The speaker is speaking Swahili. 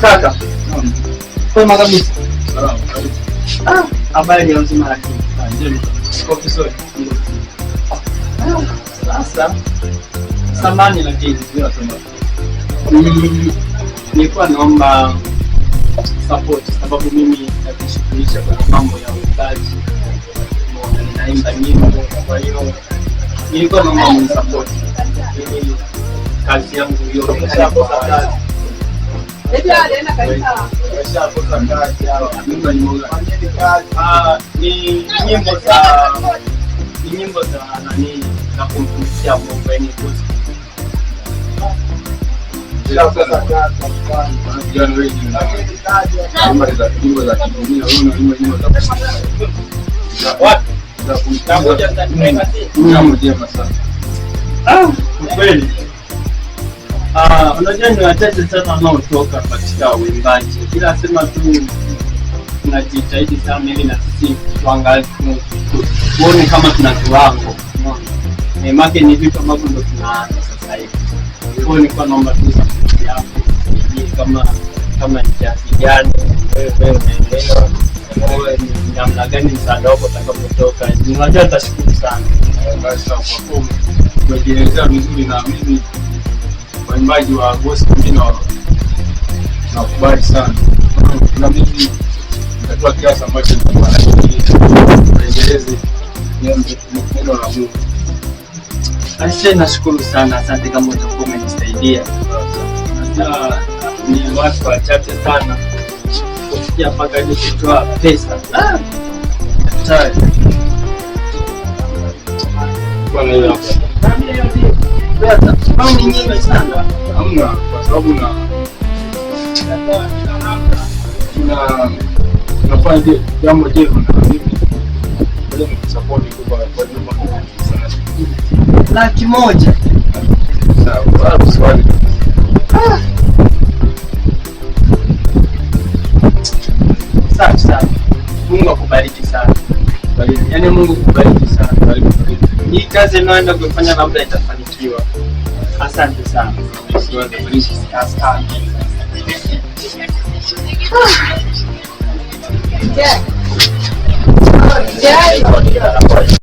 Kaka. Kwema kabisa. Salama kabisa. Habari ya mzima lakini. Ndio. Siko vizuri. Sasa samani lakini sio tuma. Nilikuwa naomba support sababu mimi najishughulisha kwa mambo ya uimbaji. Ninaimba nyimbo, kwa hiyo nilikuwa naomba mnisupport ili kazi yangu hiyo nishakosa kazi. Ni nyimbo za nani na kumtumikia Mungu yani kuzi. Kweli. Unajua ni wachache sana wanaotoka katika uimbaji. Kila sema tu tunajitahidi sana ili na sisi tuangalie tuone kama tuna kiwango. Make ni vitu ambavyo ndo tunaanza sasa hivi. Kwa hiyo kwa naomba tu support yako kama ni kiasi gani wewe unaelewa ni namna gani msaada wako utakapotoka. Ninajua nitashukuru sana. Basi kwa kweli umejielezea vizuri na mimi waimbaji wa gospel mimi nakubali sana. Na mimi nitatoa kiasi ambacho niendeleze neno la Mungu. Asante, nashukuru sana. Asante kama utakuwa umenisaidia. Sasa ni watu wachache sana kufikia mpaka hadi kutoa pesa. Hatari. Kwa nini? Mambo ni nyingi sana. Hamna, kwa sababu tunafanya jambo jema na mimi ndio support kwa $100,000. Sawa, swali. Sawa. Mungu akubariki sana. Yaani Mungu akubariki sana. Hii kazi naenda kufanya labda itafanikiwa. Asante sana. Asante. Yeah.